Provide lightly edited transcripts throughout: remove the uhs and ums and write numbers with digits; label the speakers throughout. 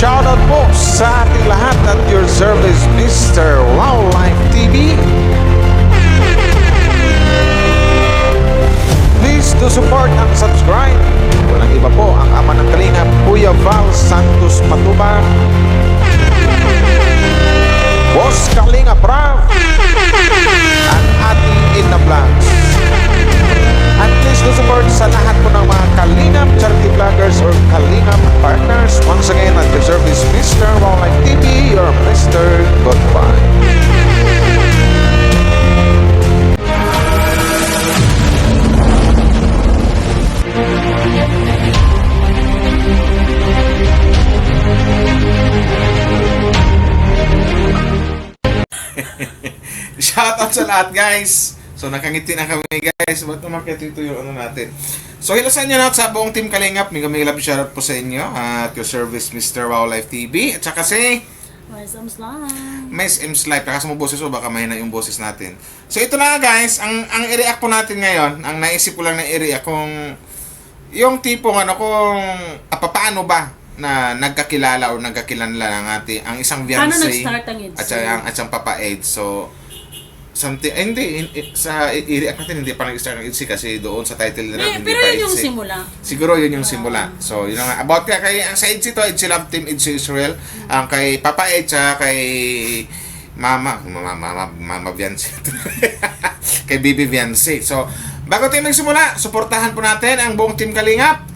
Speaker 1: shoutout po sa ating lahat at your service, Mr. Wildlife TV. Please do support and subscribe. Walang iba po ang ama ng Kalingap, Kuya Val Santos Matubang, Boss Kalingap Rav, at ating Ina Vlogs. At please do support sa lahat po ng mga Kalingap charity vloggers or Kalingap partners. Once again, at your service, Mr. Wildlife TV, your Mr. Goodbye.
Speaker 2: Shoutout sa lahat, guys. So nakangiti na kami, guys. Ba't umakit ito yung ano natin? So hilasan nyo na sa buong Team Kalingap. May love shoutout po sa inyo at your service, Mr. Wildlife TV. At saka si
Speaker 3: Miss M's Live.
Speaker 2: Miss M's Live. Takas mo boses o baka mahina yung boses natin. So ito na, guys. Ang i-react po natin ngayon, ang naisip ko lang na i-react kung yung tipong ano, kung paano ba na nagkakilala o nagkakilanlan ang isang
Speaker 3: Paano
Speaker 2: fiancé
Speaker 3: nag-start ang EDSI?
Speaker 2: at siyang Papa Ed. So something, hindi, sa i-react natin hindi pa nag-start ng EDSI kasi doon sa title na hindi
Speaker 3: Pero
Speaker 2: pa
Speaker 3: yun yung
Speaker 2: EDSI.
Speaker 3: simula.
Speaker 2: Siguro yun yung simula. So yun nga. About kay ang sa EDSI to, EDSI Love Team, EDSI Israel. Ang kay Papa Ed, kay Mama Viancy. Kay Bibi Viancy. So, bago tayo magsimula, suportahan po natin ang buong Team Kalingap.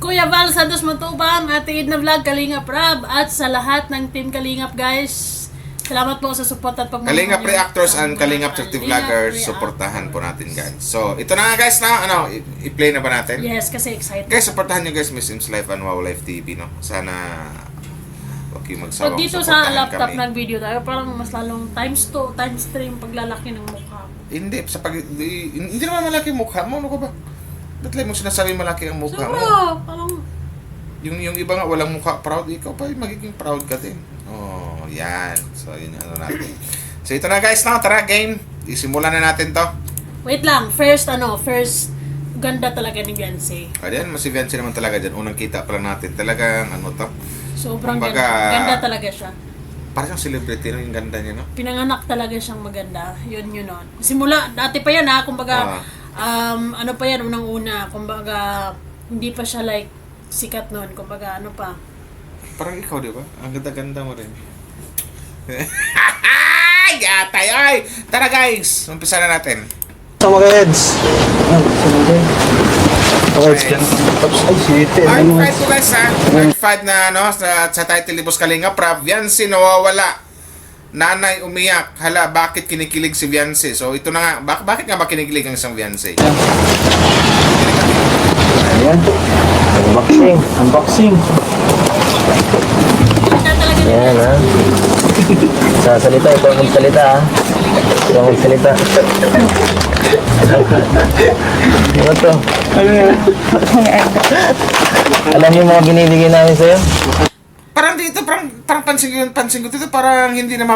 Speaker 3: Kuya Val Santos Matubang, Ate Edna Vlog, Kalingap Rab, at sa lahat ng Team Kalingap, guys. Salamat po sa support at pagmamahal.
Speaker 2: Kalingap
Speaker 3: niyo
Speaker 2: Reactors
Speaker 3: sa
Speaker 2: and
Speaker 3: mga
Speaker 2: Kalingap Charity Vloggers,
Speaker 3: Reactors.
Speaker 2: suportahan po natin, guys. So, ito na nga, guys, na i-play na ba natin?
Speaker 3: Yes, kasi excited.
Speaker 2: Guys, suportahan nyo, guys, Miss M's Life and Wow Life TV, no? Sana huwag kayong magsawang
Speaker 3: Pag dito sa
Speaker 2: suportahan
Speaker 3: laptop
Speaker 2: kami.
Speaker 3: nag-video tayo, parang mas lalong times 2, times 3 yung paglalaki ng mukha.
Speaker 2: Hindi, hindi naman malaki yung mukha mo, ano ka ba? Ba't lang mo sinasabi malaki ang mukha
Speaker 3: Siguro,
Speaker 2: mo?
Speaker 3: parang
Speaker 2: Yung iba nga walang mukha proud, ikaw pa yung magiging proud ka din. Oh, yan. So, yun yung ano natin. So, ito na, guys, no? Tara, game. Isimulan na natin to.
Speaker 3: wait lang, first ganda talaga ni Beyonce.
Speaker 2: Ayan, mas si Viancy naman talaga dyan. Unang kita pa lang natin. Talagang, ano to?
Speaker 3: Sobrang
Speaker 2: Kumbaga,
Speaker 3: ganda. Ganda talaga siya.
Speaker 2: Parang siyang celebrity, no? Yung ganda niya, no?
Speaker 3: Pinanganak talaga siyang maganda. Yun nun. Simula, dati pa yan ha, kumbaga, ano pa yan, unang-una, kumbaga, hindi pa siya like, sikat nun, kumbaga, ano pa.
Speaker 2: Parang ikaw, di ba? Ang ganda-ganda mo rin. Ay, gatay! Ay! Tara, guys! Umpisa na natin.
Speaker 4: Sa mga heads. Okay,
Speaker 2: Part 5 po, guys, ha? Part 5 na, ano, sa title ni Boss Kalingap Rab, Viancy nawawala. Nanay umiyak. Hala, bakit kinikilig si Viancy? So, ito na nga. Bakit nga ba kinikilig ang isang Viancy?
Speaker 4: Ayan. Unboxing.
Speaker 3: Ganda talaga ni
Speaker 4: Ayan ha. Sasalita, ito ang magsalita ha. Ito ang magsalita. Ano to? Alam niyo mga binibigyan namin sa'yo?
Speaker 2: Parang dito, parang pansin ko dito, parang hindi na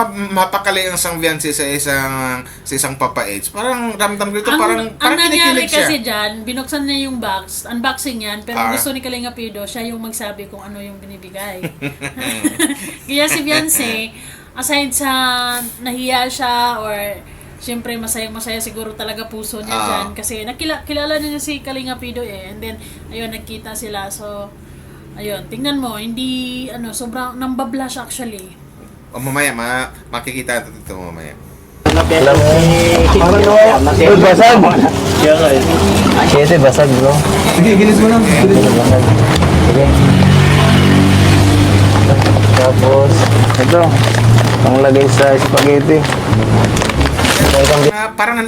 Speaker 2: mapakali ang isang Viancy sa isang Papa H. Parang ramdam ko dito, parang
Speaker 3: ang nangyari
Speaker 2: kinikilig siya.
Speaker 3: kasi dyan, binuksan niya yung box, unboxing yan, pero
Speaker 2: Ah.
Speaker 3: gusto ni Kalinga Pido, siya yung magsabi kung ano yung binibigay. Kaya si Beyonce, aside sa nahiya siya, or siyempre masayang-masaya siguro talaga puso niya dyan, kasi kilala niya si Kalinga Pido and then, ayun, nagkita sila, so, ayun, tingnan mo, hindi, sobrang nambablush actually.
Speaker 2: O mamaya, makikita natin ito mamaya.
Speaker 4: Alam mo, uy, basag! Sige, basag bro.
Speaker 5: Sige, gilis mo lang.
Speaker 4: Basag. Sige. Tapos, ito, panglagay sa spaghetti.
Speaker 2: Parang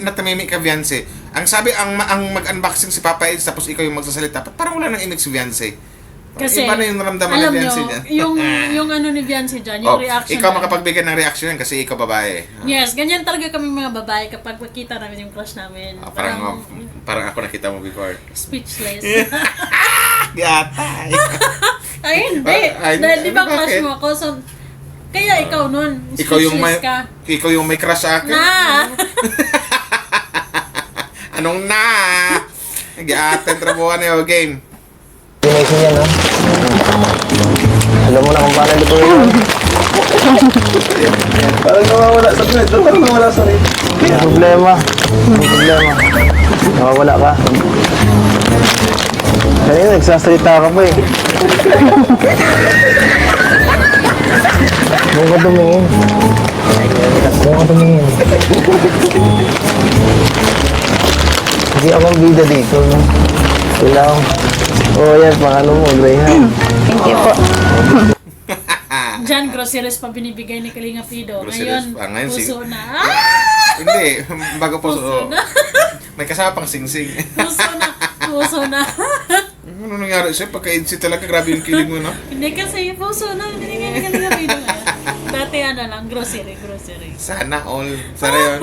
Speaker 2: natamimi ka, Viancy. Ang sabi, ang mag-unboxing si Papa Eds, tapos ikaw yung magsasalita. Parang wala nang imig si Viancy.
Speaker 3: Kasi,
Speaker 2: iba na yung naramdaman
Speaker 3: alam
Speaker 2: ni
Speaker 3: nyo,
Speaker 2: Viancy dyan.
Speaker 3: yung ano ni Viancy dyan, yung reaction
Speaker 2: ikaw
Speaker 3: niya.
Speaker 2: makapagbigay ng reaction yan kasi ikaw babae.
Speaker 3: Yes, ganyan talaga kami mga babae kapag makita namin yung crush namin.
Speaker 2: Parang ako nakita mo before.
Speaker 3: Speechless.
Speaker 2: Gatay.
Speaker 3: Ay, hindi. Dahil di ba
Speaker 2: Bakit?
Speaker 3: crush mo ako? So, kaya ikaw nun,
Speaker 2: Ikaw
Speaker 3: speechless ka.
Speaker 2: ikaw yung may crush sa akin.
Speaker 3: Na!
Speaker 2: Anong na? Gatay, trabuhan na yung game.
Speaker 4: Pinay ko yan, no? May problema. May problema. Nakawala ka. Kanina nagsasalita ka pa eh. Doon ka tumingin. Doon ka tumingin. Hindi akong bida dito. No? Kailangan. Oo yan, pangano mo, Greyhound.
Speaker 5: Thank you po.
Speaker 3: Diyan, groceries pa binibigay ni Kalinga Pido.
Speaker 2: Groceries
Speaker 3: Ngayon,
Speaker 2: pa. Ngayon,
Speaker 3: puso
Speaker 2: sig-
Speaker 3: na.
Speaker 2: Hindi, bago po.
Speaker 3: Puso na.
Speaker 2: May kasama pang sing-sing.
Speaker 3: Puso na. Puso na.
Speaker 2: Ano nangyari sa'yo? Pagka-insi talaga, grabe yung kilig mo, no?
Speaker 3: Hindi kasi puso na. Binigay ni Kalinga Pido ngayon. Dati ano lang, grocery.
Speaker 2: Sana all. Sana yun.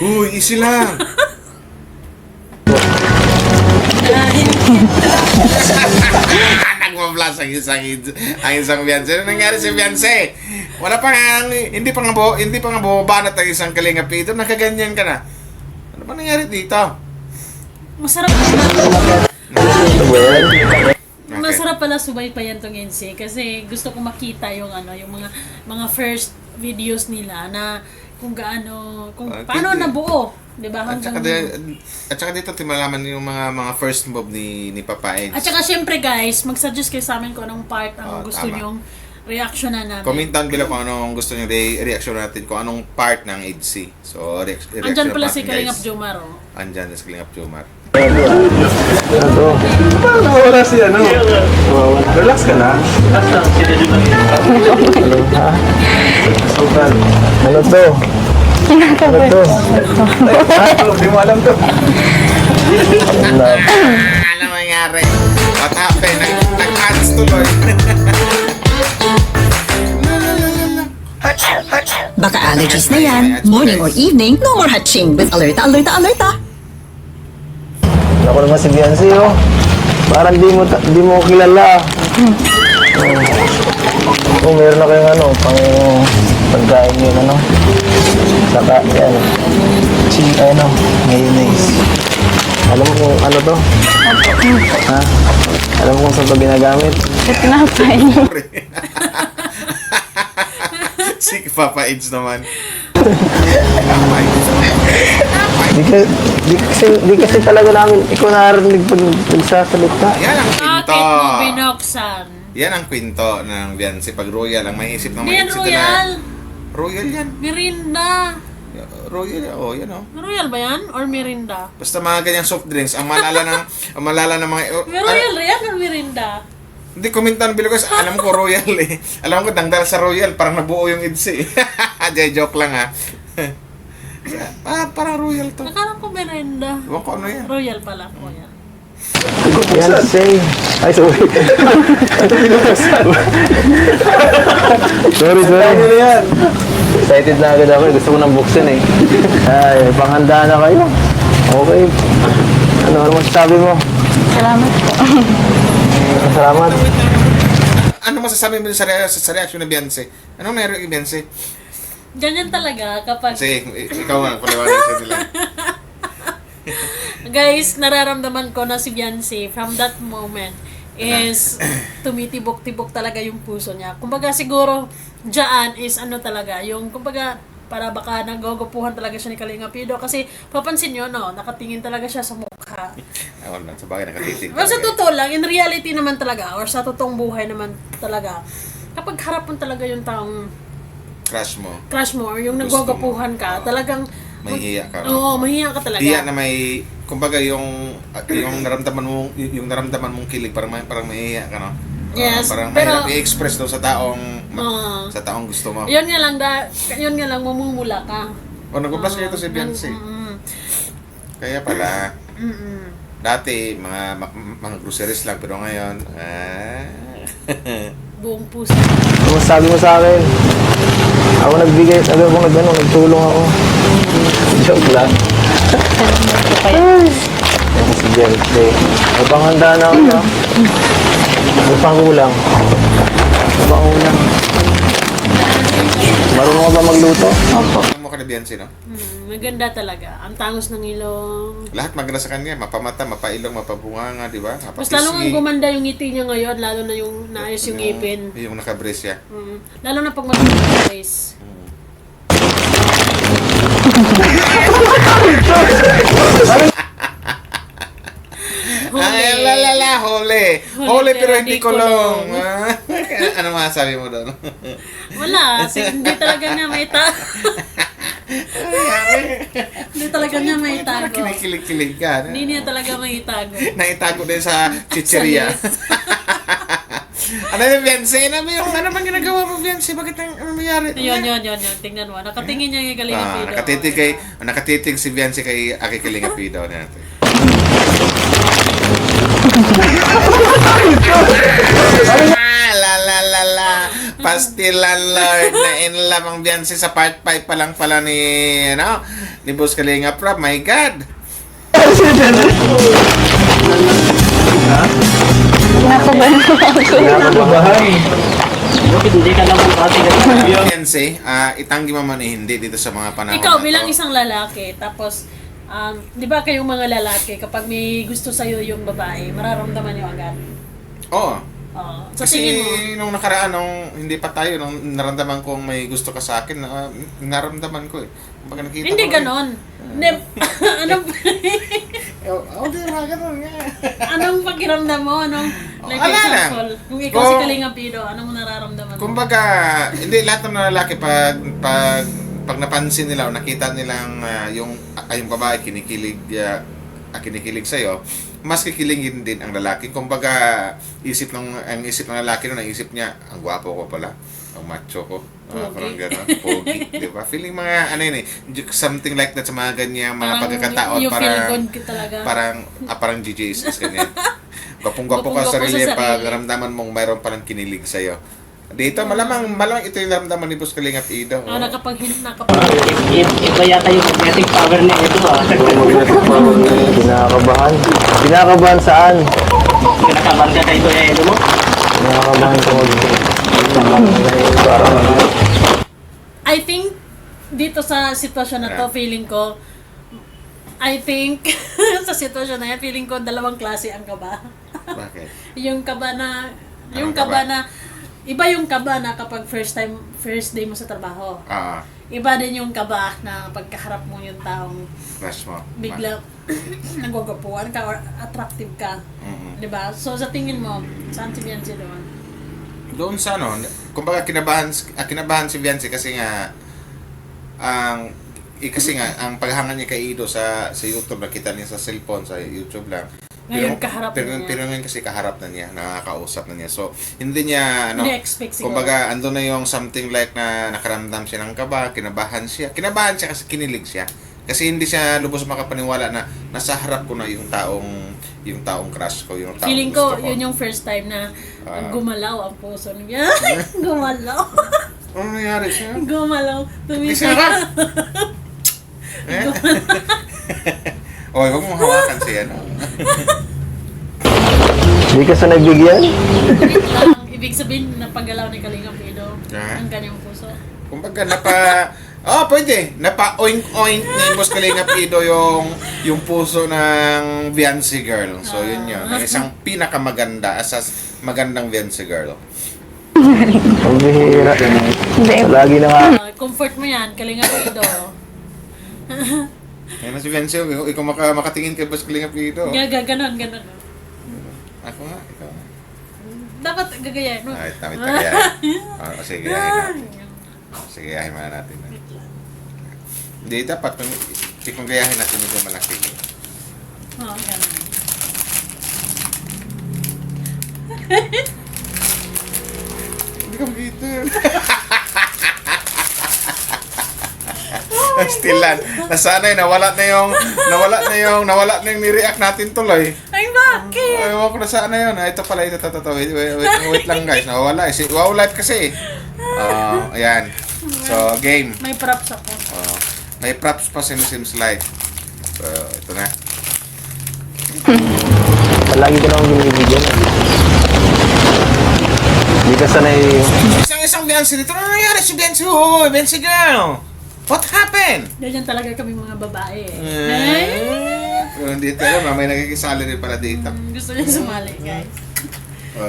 Speaker 2: Uy, easy lang. Nagmablas ang isang Beyonce. Ano nangyari si Beyonce? Wala pa nga, hindi pa nga bumabanat ang isang Kalinga Pito. Nakaganyan ka na. Ano pa nangyari dito?
Speaker 3: Masarap
Speaker 4: Ito ba yan?
Speaker 3: Masarap pala subaybayan tong NC kasi gusto ko makita yung ano, yung mga first videos nila na kung gaano, kung paano nabuo, 'di ba?
Speaker 2: At saka dito timalaman yung mga first move ni Papa Edge.
Speaker 3: At saka syempre guys, mag-suggest kayo sa amin kung anong part ang gusto
Speaker 2: tama.
Speaker 3: nyong reactionan namin.
Speaker 2: Comment down below kung anong gusto niyo reaction natin, kung anong part ng EDC. So, reaction
Speaker 3: Andyan pala si
Speaker 2: natin,
Speaker 3: Kalingap
Speaker 2: guys.
Speaker 3: Jomar, oh.
Speaker 2: Andyan si Kalingap Jomar.
Speaker 4: Ito.
Speaker 6: Wala si ano. Relax ka na.
Speaker 4: Ano to? Ano to?
Speaker 6: Hindi mo alam to.
Speaker 4: Ano?
Speaker 2: Ano nangyari? What happened? Nag-ads tuloy.
Speaker 7: Baka allergies na yan. Morning or evening, no more hatching with Alerta, Alerta, Alerta.
Speaker 4: Ako naman si Beyonce, oh. Parang di mo kilala. Oh, meron na kayong ano, pagkain yun, ano. Saka, yan. Ano, mayonnaise. Alam mo kung ano to? Ha? Alam mo kung saan to ginagamit?
Speaker 5: Tinapay.
Speaker 2: Si Papa Edge naman.
Speaker 4: Di kasi talaga namin, ikaw narinig pag nagsasalita.
Speaker 2: Yan ang kwento.
Speaker 3: Bakit mo binoksan?
Speaker 2: Yan ang kwento ng Beyonce. Pag royal, ang may isip ng
Speaker 3: Hindi
Speaker 2: mga
Speaker 3: yan royal.
Speaker 2: Royal yan.
Speaker 3: Mirinda.
Speaker 2: Royal, oh, yan oh.
Speaker 3: Royal ba yan? Or Mirinda?
Speaker 2: Basta mga ganyang soft drinks, ang malala ng mga...
Speaker 3: Royal yan or Mirinda?
Speaker 2: Hindi, komentan below guys. Alam ko royal eh. Alam ko dangdal sa royal. Parang nabuo yung EDC. Joke lang ha. Parang royal to.
Speaker 3: Nakala ko Mirinda.
Speaker 2: Ewan ko ano yan.
Speaker 3: Royal pala ko yan.
Speaker 4: Beyonce. Ay, sorry. sorry.
Speaker 6: Ano yan?
Speaker 4: Excited na agad ako. Gusto ko nang buksan eh. Ay, panghanda na kayo. Okay. Ano masasabi mo?
Speaker 5: Salamat po.
Speaker 4: Salamat.
Speaker 2: Ano masasabi mo sa reaction ni Beyonce? Anong meron kay Beyonce?
Speaker 3: Ganyan talaga kapag...
Speaker 2: Kasi ikaw nga, paliwanag sa nila.
Speaker 3: Guys, nararamdaman ko na si Beyonce from that moment is tumitibok-tibok talaga yung puso niya. Kumbaga siguro, dyan is ano talaga, yung kumbaga para baka nagogopuhan talaga siya ni Kalinga Pido kasi papansin nyo, no, nakatingin talaga siya sa mukha.
Speaker 2: Ako na, sa bagay nakatitig.
Speaker 3: Well, sa totoo lang, in reality naman talaga, or sa totoong buhay naman talaga, kapag harap mo talaga yung taong
Speaker 2: Crush mo.
Speaker 3: crush mo, or yung
Speaker 2: Gusto
Speaker 3: nagwagapuhan ka, talagang...
Speaker 2: Mahihiya ka.
Speaker 3: Oo, mahihiya ka talaga.
Speaker 2: Hiya na may, kumbaga yung naramdaman mong kilig, parang mahihiya ka, no?
Speaker 3: Yes,
Speaker 2: parang
Speaker 3: pero-
Speaker 2: mahirap i-express daw sa taong gusto mo.
Speaker 3: Yun nga lang, mamumula ka.
Speaker 2: O, nag-plus kayo ito si Beyonce. Kaya pala, dati, mga groceries lang, pero ngayon,
Speaker 3: Buong puso.
Speaker 4: Ano masasabi mo sa akin? Ako nagbigay, nagtulong ako. Joke lang. Ay, si Beyonce. May panghanda na ako. May pangulang. Marunong ka ba magluto?
Speaker 2: ano mo ka na Beyonce, no?
Speaker 3: Maganda talaga. Ang tangos ng ilong.
Speaker 2: Lahat maganda sa kanya, mapamata, mapailong, mapabunganga, di ba?
Speaker 3: Mas lalo nga gumanda yung ngiti niya ngayon, lalo na yung naayos yung ngipin.
Speaker 2: Yung nakabrace siya.
Speaker 3: Lalo na pag mag-face.
Speaker 2: Ay, lalala, huli. Huli pero hindi kulong. Ano masasabi mo doon?
Speaker 3: Wala, hindi talaga niya may hindi talaga niya may
Speaker 2: Parang
Speaker 3: tago.
Speaker 2: kinikilig-kilig ka.
Speaker 3: Hindi niya talaga may tago.
Speaker 2: Naitago din sa chicheria. Ano yung Beyonce? Ano bang ginagawa mo, Beyonce? Bakit ang nangyari?
Speaker 3: Yun. Tingnan mo. Nakatingin niya yung Kalinga Pido.
Speaker 2: Nakatitig si Beyonce kay Aki Kalinga Pido natin. La. Pastilan Lord na in love ang Beyonce sa part 5 pa lang pala ni Boss Kalinga Prab. My God!
Speaker 5: Nakabahan po ako.
Speaker 2: Beyonce, itanggi mo man hindi dito sa mga panahon
Speaker 3: Ikaw
Speaker 2: na
Speaker 3: bilang
Speaker 2: to.
Speaker 3: isang lalaki, tapos, di ba kayong mga lalaki, kapag may gusto sa'yo yung babae, mararamdaman niyo agad.
Speaker 2: Oo.
Speaker 3: Sa
Speaker 2: Kasi
Speaker 3: tingin mo,
Speaker 2: nung nakaraan, nung hindi pa tayo, nung naramdaman kong may gusto ka sa akin, naramdaman ko eh. Kumbaga nakita
Speaker 3: hindi
Speaker 2: ko,
Speaker 3: ganon. Anong,
Speaker 2: di ba, ganon nga.
Speaker 3: anong pakiramdam mo? Like
Speaker 2: Wala lang.
Speaker 3: example, kung ikaw si
Speaker 2: Kung-
Speaker 3: Kalinga Pido, anong nararamdaman mo?
Speaker 2: Kumbaga, hindi lahat ng lalaki pag napansin nila o nakita nilang yung babae kinikilig sa mas kikilingin din ang lalaki. Kumbaga, ang isip ng lalaki no, naisip niya, ang gwapo ko pala, ang macho ko. Parang gano'n, pogi, di ba? Feeling mga, something like that sa mga ganyan, mga
Speaker 3: Parang
Speaker 2: pagkakataon,
Speaker 3: you feel good ka talaga.
Speaker 2: parang GJs, ganyan. Gwapong-gwapo ka
Speaker 3: Gwapong-gwapo
Speaker 2: sa sarili
Speaker 3: sa
Speaker 2: pag
Speaker 3: sarili.
Speaker 2: ramdaman mong mayroon palang kinilig sa'yo. Dito, malamang ito yung ramdaman ni Boss Kalinga Pido.
Speaker 8: Iba yata yung magnetic power niya ito
Speaker 4: Kinakabahan. Kinakabahan saan?
Speaker 8: Kinakabahan ka kayo ito mo?
Speaker 4: Kinakabahan ko
Speaker 3: I think, dito sa sitwasyon na to, feeling ko, sa sitwasyon na yan, feeling ko dalawang klase ang kaba.
Speaker 2: Bakit?
Speaker 3: Yung kaba na,
Speaker 2: Anong kaba?
Speaker 3: iba yung kaba na kapag first day mo sa trabaho. Iba din yung kaba na pagkaharap mo yung taong
Speaker 2: Crush mo.
Speaker 3: bigla nagwagapuan ka or attractive ka. Diba? So sa tingin mo, saan si Beyonce doon?
Speaker 2: Doon sa kumbaga kinabahan si Beyonce kasi nga ang paghangan niya kay Ido sa YouTube, nakita niya sa cellphone, sa YouTube lang.
Speaker 3: Ngayon, kaharap na niya.
Speaker 2: Pero ngayon kasi kaharap na niya, nakakausap na niya. So, hindi niya,
Speaker 3: Hindi expect siguro.
Speaker 2: kumbaga, ando na yung something like na nakaramdam siya ng kaba, kinabahan siya kasi kinilig siya. Kasi hindi siya lubos makapaniwala na nasa harap ko na yung taong crush ko, yung taong
Speaker 3: Feeling
Speaker 2: gusto
Speaker 3: ko,
Speaker 2: ko.
Speaker 3: yun yung first time na gumalaw ang puso niya. Gumalaw.
Speaker 2: Ano nangyari siya?
Speaker 3: Gumalaw.
Speaker 2: Isa ka? Oy, huwag mong hawakan siya,
Speaker 4: Hindi ka sanay bigyan?
Speaker 3: Ibig sabihin, napagalaw ni Kalinga Pido
Speaker 2: Ah.
Speaker 3: ang kanyang puso.
Speaker 2: Kumbaga, pwede. Napa-oink-oink ni Boss Kalinga Pido yung puso ng Beyonce girl. So, yun yun. Ang isang pinakamaganda, magandang Beyonce girl.
Speaker 4: Ang bihira. Lagi na nga.
Speaker 3: Comfort mo yan, Kalinga Pido.
Speaker 2: Yan na si Beyonce, ikaw makatingin kay Boss Kalinga Pido.
Speaker 3: Ganon.
Speaker 2: Ako nga, ikaw nga.
Speaker 3: Dapat gagayahin mo.
Speaker 2: Ay, tamit na gayahin. Sige, gayahin natin. Sige, gayahin muna natin. Hindi, dapat kung gayahin natin medyo malaki.
Speaker 3: Ganon.
Speaker 2: Hindi ka magito. Stilan. Nasanay, nawala na yung ni-react natin tuloy.
Speaker 3: Ay, bakit?
Speaker 2: Ewan ko na saan na yun. Ito pala, ito. Wait lang guys, nawawala. Wow life kasi. Ayan. So, game.
Speaker 3: May props ako.
Speaker 2: May props pa sa Sims Life. So, ito na.
Speaker 4: Lagi ka naman binibigyan. Hindi ka sanay.
Speaker 2: Isang Beyonce dito. Ano nangyari si Beyonce? Oh, Beyonce girl. What happened?
Speaker 3: Ganyan talaga kami mga babae eh.
Speaker 2: Pero hindi tayo, may nagkikisali rin pala dito.
Speaker 3: Gusto niya sumali, guys.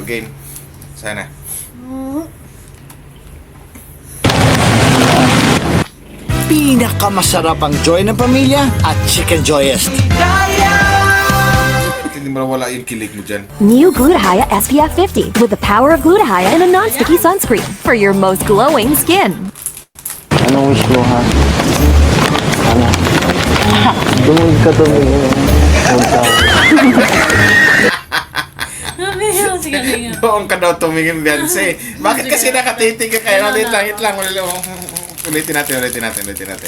Speaker 2: Game. Sana.
Speaker 9: pinakamasarap ang joy ng pamilya at Chicken Joyest.
Speaker 2: Hindi mo wala yung kilig mo dyan.
Speaker 5: New Gluta-Hya SPF 50 with the power of Gluta-Hya in a non-sticky sunscreen for your most glowing skin.
Speaker 4: Anong wish mo, ha? Ano? Dumig ka tumingin.
Speaker 3: Sabi niya, si Kalinga.
Speaker 2: Doon ka daw tumingin, Beyonce. Bakit kasi nakatitig ka kayo? Wait lang. Ulitin natin.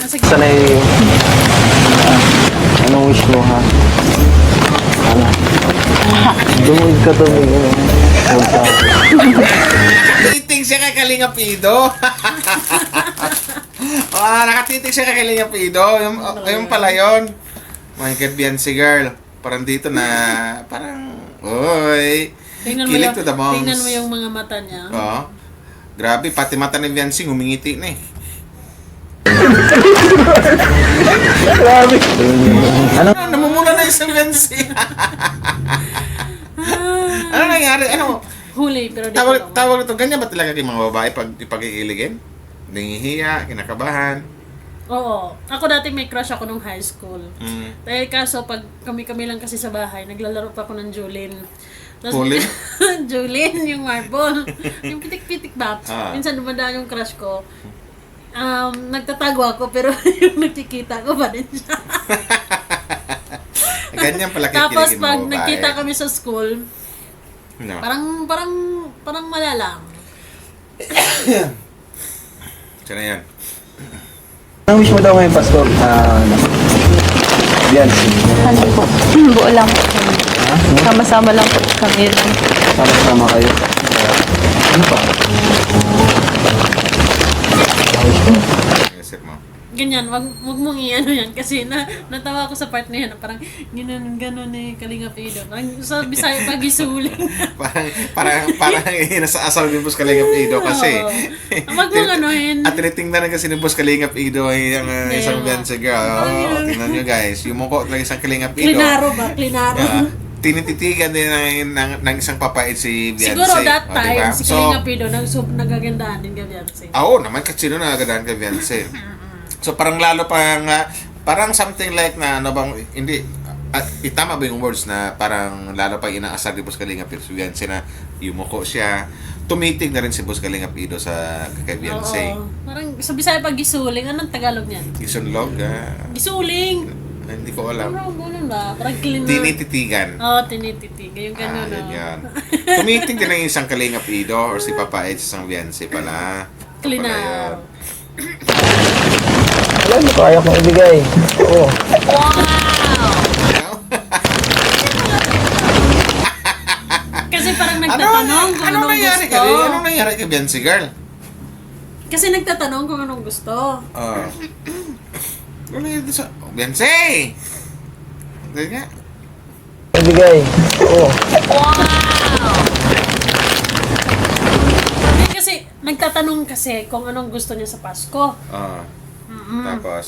Speaker 3: Sige.
Speaker 4: Sanay, anong wish mo, ha? Ano? Dumig ka tumingin.
Speaker 2: Nakatitig siya kay Kalinga Pido. Nakatitig siya kay Kalinga Pido. Ayun pala yun. My God, Beyonce girl. Parang dito na, oy. Kilig to the moms.
Speaker 3: Tingnan mo yung mga mata niya.
Speaker 2: Oo. Grabe, pati mata ni Beyonce, humingiti na eh.
Speaker 4: Grabe. Ano?
Speaker 2: Namumula na yung sa Beyonce. Ano nangyari? Ano?
Speaker 3: Huli, pero di ko
Speaker 2: Tawag ito, ganyan ba talaga yung mga babae pag ipag-iiligin? Nangihiya, kinakabahan.
Speaker 3: Oo. Ako dati may crush ako nung high school. Dahil kaso, pag kami lang kasi sa bahay, naglalaro pa ako ng Julin.
Speaker 2: Julin?
Speaker 3: Julin, yung marble. Yung pitik-pitik ba?
Speaker 2: Ah.
Speaker 3: Minsan dumadaan yung crush ko. Nagtatago ako, pero yung nakikita ko pa din siya.
Speaker 2: Ganyan pala kikiligin
Speaker 3: Tapos
Speaker 2: mga
Speaker 3: pag
Speaker 2: babae.
Speaker 3: nagkita kami sa school,
Speaker 2: No.
Speaker 3: parang malalang.
Speaker 2: Siya na yan.
Speaker 4: Anong wish mo daw ngayong Pasko? Beyonce.
Speaker 5: Ano po? Buo lang po. Sama-sama lang po kami lang.
Speaker 4: Sama-sama kayo. Ano pa?
Speaker 2: Isip mo.
Speaker 3: Ganyan, wag mong i-ano yan kasi natawa ako sa part na yan na parang gano'n eh, Kalinga Pido. Parang sa Bisaya pag isuling.
Speaker 2: parang nasa asal din Boss Kalingap Ido kasi.
Speaker 3: Wag mong anuhin.
Speaker 2: At tinitingnan kasi ni Boss Kalingap Ido ay ang isang Beyonce girl. Tingnan nyo guys, yung mukha talaga isang Kalingap Ido.
Speaker 3: Klinaro ba? Klinaro.
Speaker 2: Tinititigan din ng isang papait si Beyonce.
Speaker 3: Siguro that
Speaker 2: O,
Speaker 3: time,
Speaker 2: diba?
Speaker 3: si Kalinga Pido nagagandahan din ka Beyonce.
Speaker 2: Oo naman, kasi sino nagagandaan kay Beyonce. So parang lalo parang something like na ano bang, hindi, itama ba yung words na parang lalo pang inaasar ni Boss Kalingap Ido si Beyonce na yumuko siya. Tumitig na rin si Boss Kalingap Ido sa kay Beyonce.
Speaker 3: Oo. Parang sa Bisaya pag gisuling, anong Tagalog niyan?
Speaker 2: Isunlog,
Speaker 3: Gisuling!
Speaker 2: hindi ko alam.
Speaker 3: Ganun ba? Parang klinaro.
Speaker 2: Tinititigan.
Speaker 3: Oo, tinititigan. Yung gano'n,
Speaker 2: Yun yan. Tumitig din ang isang Kalingap Ido or si Papa Ed sa isang Beyonce pala.
Speaker 3: Klinaro.
Speaker 4: Alam mo, kaya kong ibigay. Oo.
Speaker 3: Kasi parang nagtatanong kung anong gusto.
Speaker 2: Anong nangyari kay Beyonce girl?
Speaker 3: Kasi nagtatanong kung anong gusto.
Speaker 2: Ano nangyari sa Beyonce? Hindi nga.
Speaker 4: Ibigay. Oo.
Speaker 3: Hindi kasi, nagtatanong kasi kung anong gusto niya sa Pasko.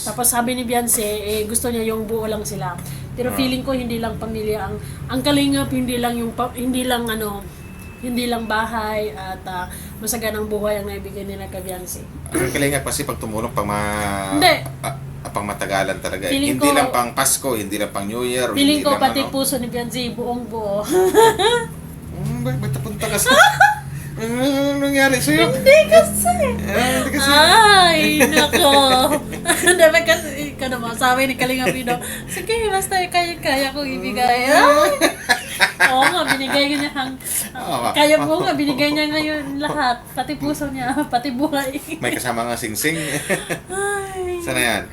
Speaker 3: Tapos sabi ni Beyonce, gusto niya yung buo lang sila. Pero feeling ko hindi lang pamilya ang Kalingap, hindi lang bahay at masaganang buhay ang naibigay nila kay Beyonce.
Speaker 2: Ang Kalingap kasi pag tumulong pang matagalan talaga.
Speaker 3: Feeling
Speaker 2: Hindi
Speaker 3: ko-
Speaker 2: lang pang Pasko, hindi lang pang New Year.
Speaker 3: Feeling
Speaker 2: hindi
Speaker 3: ko
Speaker 2: lang
Speaker 3: pati
Speaker 2: ano.
Speaker 3: puso ni Beyonce buong buo.
Speaker 2: Ba't napunta ka sa... Ano nangyari sa'yo?
Speaker 3: Hindi kasi.
Speaker 2: Hindi kasi...
Speaker 3: Ay, nako. Dapat kasi, sabi ni Kalinga Pido, sige, basta kaya kong ibigay. Oo nga, binigay niya kaya mo nga, binigay niya ngayon lahat. Pati puso niya, pati buhay.
Speaker 2: May kasama nga sing-sing.
Speaker 3: Ay.
Speaker 2: Sana yan?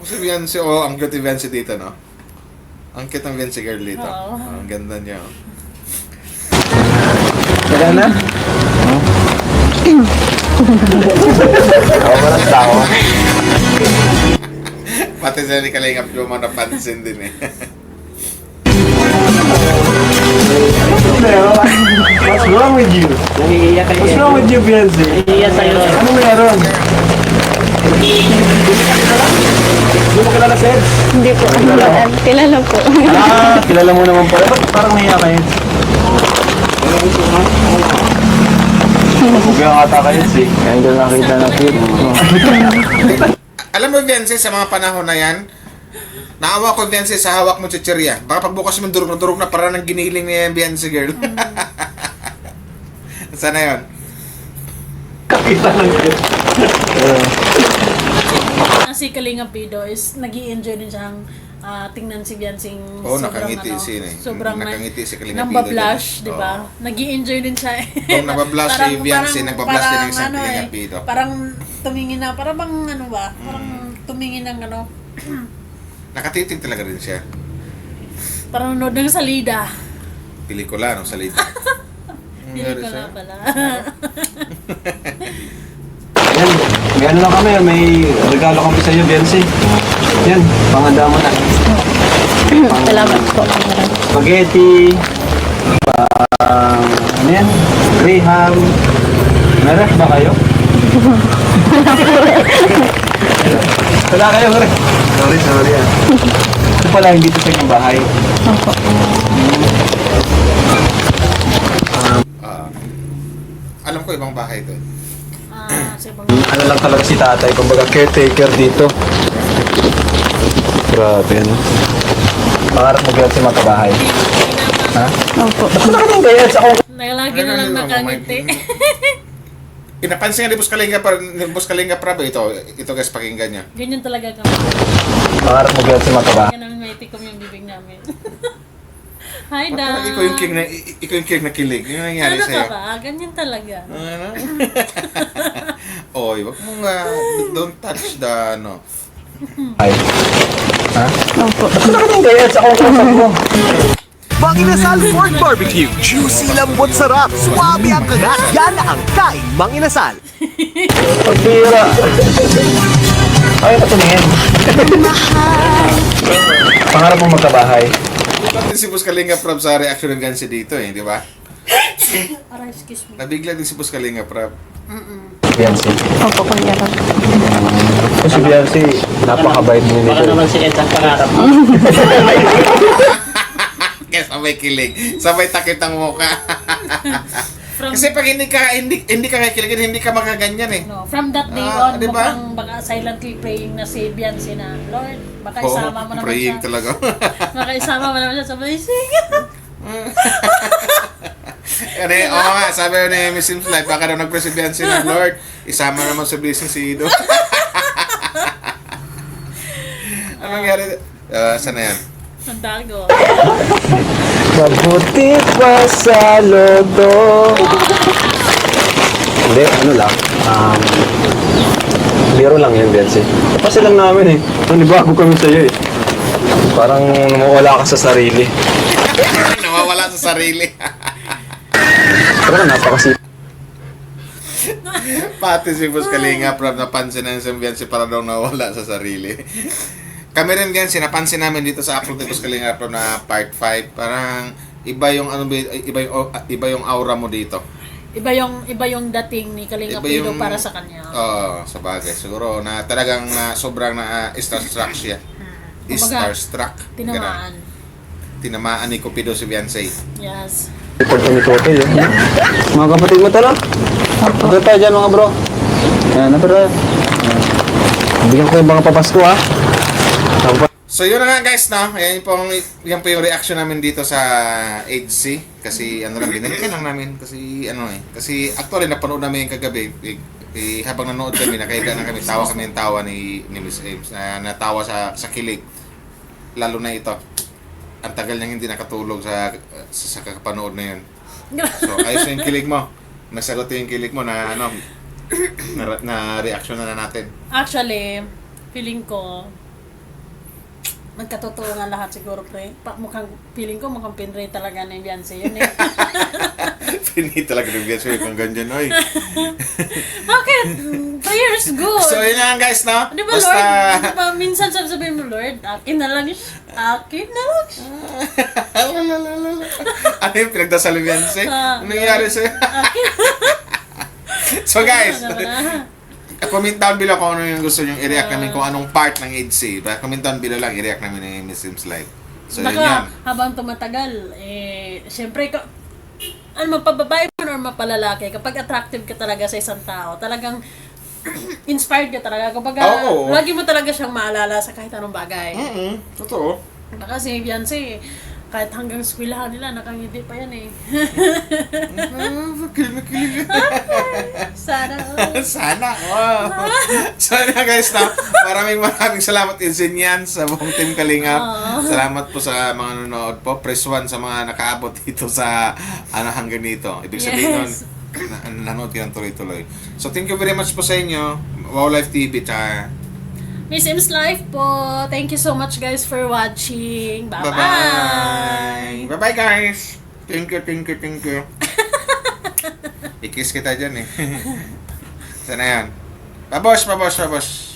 Speaker 2: Si Beyonce, ang cute ni Beyonce dito, no? Ang cute ng Beyonce girl dito.
Speaker 3: Oo.
Speaker 2: Ang ganda niya. Oh.
Speaker 4: Wala na? Ako walang tao.
Speaker 2: Pati sa ni Kalingap yung mga napansin din eh.
Speaker 6: What's wrong with you?
Speaker 8: Nahihiya kayo.
Speaker 6: What's wrong with you, Beyonce?
Speaker 8: Nahihiya sa'yo.
Speaker 6: Ano meron? Hindi mo kilala si Ed?
Speaker 5: Hindi po. Kilala po.
Speaker 6: Kilala mo naman pala. Ba't parang nahiya kayo? Bugyan ata kayo, si.
Speaker 4: Kaya doon nakita na cute.
Speaker 2: Alam mo, Viancy, sa mga panahon na yan, naawa ko, Viancy, sa hawak mo chichirya. Baka pagbukas mo durog na parang nang giniling niya yung Viancy girl. Sana yun?
Speaker 3: Si Kalinga Pido is nag-i-enjoy din siyang tingnan si Biansing
Speaker 2: Oo, nakangiti
Speaker 3: sobrang
Speaker 2: nakangiti si Kalinga Pido.
Speaker 3: nambablush, di ba? Nag-i-enjoy din siya.
Speaker 2: Kung nabablush si Biansing, nagbablush din ang isang Kalinga Pido.
Speaker 3: Parang tumingin na, parang bang ano ba? Parang tumingin ng ano.
Speaker 2: Nakatitig talaga rin siya.
Speaker 3: Parang nanood ng salida.
Speaker 2: Pelikula, no, sa late.
Speaker 3: Hindi ko na pala.
Speaker 4: Yan, may ano lang kami, may regalo kami sa iyo, Biancy. Yan, panganda mo na.
Speaker 3: Salamat po.
Speaker 4: Spaghetti, ano yan? Graham. Meron ba kayo? Wala kayo, Greg. Sorry. Ito pala, hindi ito sa inyong bahay.
Speaker 2: Alam ko ibang bahay to.
Speaker 3: Sa ibang
Speaker 4: Ano lang talaga si tatay, kumbaga caretaker dito. Grabe, no? Pangarap mo ganyan si makabahay. Ha? Opo. Ba't mo naman ganyan sa ako?
Speaker 3: Lagi na lang nakangiti.
Speaker 2: Pinapansin nga ni Boss Kalinga Prab, ito guys, pakinggan niya.
Speaker 3: Ganyan talaga kami.
Speaker 4: Pangarap mo ganyan si makabahay.
Speaker 3: Ganyan namin may tikom yung bibig namin. Hi, Da.
Speaker 2: Parang ikaw yung king na kilig. Yung nangyari
Speaker 3: Ano
Speaker 2: sa'yo.
Speaker 3: ka ba? Ganyan talaga.
Speaker 2: Ano? Oy, wag mo nga, don't touch the, ano.
Speaker 4: Ay. Ha? Opo. Ba't mo naman ganyan sa ako mo?
Speaker 9: Manginasal Pork Barbecue. Juicy lambot sarap. Suwabe ang kagat. Yan ang kain Manginasal.
Speaker 4: Pagbira. Ay, patumingin. Pangarap mo magkabahay.
Speaker 2: Pati si Boss Kalinga Prab sa reaction ng Gansi dito di ba?
Speaker 3: Aray, excuse me.
Speaker 2: Nabigla din si Boss Kalinga Prab.
Speaker 4: Biancy.
Speaker 3: Opo, kuya.
Speaker 4: Si Biancy, napakabait din
Speaker 8: Baka
Speaker 4: dito.
Speaker 8: naman si Ed ang pangarap mo.
Speaker 2: Kaya sabay kilig, sabay takit ang mukha. Kasi pag hindi ka kikiligin, hindi ka makaganyan
Speaker 3: No, from that day on,
Speaker 2: diba?
Speaker 3: mukhang baka silently praying na si Biancy na, Lord, baka
Speaker 2: Oo,
Speaker 3: isama mo naman
Speaker 2: praying
Speaker 3: siya.
Speaker 2: talaga.
Speaker 3: Baka isama mo naman siya sa blessing.
Speaker 2: Oo nga, sabi ni Miss Sims Life, baka daw nag-pray si Biancy na, Lord, isama naman sa blessing si Ido. Anong nangyari? Saan na yan?
Speaker 3: Ang dago.
Speaker 4: Mabuti pa sa lodo. Hindi, ano lang. Biro lang yan, Biancy. Kasi lang namin eh. Nanibago kami sa'yo eh. Parang nawawala ka sa sarili.
Speaker 2: Nawawala sa sarili.
Speaker 4: Pero napakasip.
Speaker 2: Pati si Boss Kalinga Prab napansin na si Biancy para daw nawala sa sarili. Kami rin gan sinapansin namin dito sa upload ni Boss Kalinga Prab na part 5. Parang iba yung iba yung aura mo dito.
Speaker 3: Iba yung dating ni Kalinga
Speaker 2: Iba
Speaker 3: Pido
Speaker 2: yung-
Speaker 3: para sa kanya.
Speaker 2: Oo, sa bagay. Siguro na talagang sobrang starstruck siya.
Speaker 3: Kumbaga,
Speaker 2: Starstruck.
Speaker 3: Tinamaan.
Speaker 2: Ganun. Tinamaan ni Cupido si Beyonce.
Speaker 3: Yes.
Speaker 4: Report kami total yun. Mga kapatid mo tala. Ito tayo dyan mga bro. Yan, napira. Bigyan ko yung mga papasko ha.
Speaker 2: So yun na nga guys, no? Yan po yung reaction namin dito sa Age C. Kasi ano lang, binalikan lang namin. Kasi kasi actually napanood namin yung kagabi. Habang nanood kami, nakahiga na kami, tawa kami yung tawa ni Miss Ames. Natawa sa kilig. Lalo na ito. Ang tagal niyang hindi nakatulog sa kakapanood na yun. So ayos yung kilig mo. Nasagot yung kilig mo na na reaction na natin.
Speaker 3: Actually, feeling ko, magkatotoo nga lahat siguro, pre. Feeling ko mukhang pinray talaga ni Beyonce yun eh.
Speaker 2: Pini talaga ng Beyonce kung ganyan, oy.
Speaker 3: Bakit? Prayers good.
Speaker 2: So yun na nga guys, no?
Speaker 3: Di ba, Lord? Di ba, minsan sabihin mo, Lord, akin na lang siya. Akin na lang siya.
Speaker 2: Ano yung pinagdasal ni Beyonce? Ano nangyari sa'yo?
Speaker 3: Akin.
Speaker 2: So guys, comment down below kung ano yung gusto nyo i-react namin, kung anong part ng Age C. Comment down below lang, i-react namin ni Miss Sims Live. So yun yan.
Speaker 3: Baka habang tumatagal, syempre, mapababae mo or mapalalaki, kapag attractive ka talaga sa isang tao, talagang inspired ka talaga. Kumbaga,
Speaker 2: Oo.
Speaker 3: lagi mo talaga siyang maalala sa kahit anong bagay.
Speaker 2: Totoo.
Speaker 3: Kasi si Beyonce, kahit hanggang eskwelahan nila, nakangiti pa yan eh.
Speaker 2: Kilig.
Speaker 3: Sana.
Speaker 2: Sana. Wow. Sana guys na maraming salamat din sa buong Team Kalingap. Salamat po sa mga nanonood po. Press 1 sa mga nakaabot dito sa hanggang dito. Ibig sabihin nun, nanonood kayo ng tuloy-tuloy. So thank you very much po sa inyo. Wow Life TV. Tsaka
Speaker 3: Miss Im's Life po. Thank you so much guys for watching. Bye-bye.
Speaker 2: bye-bye. Bye-bye guys. Thank you. I-kiss kita dyan eh. Sana yan. Babos.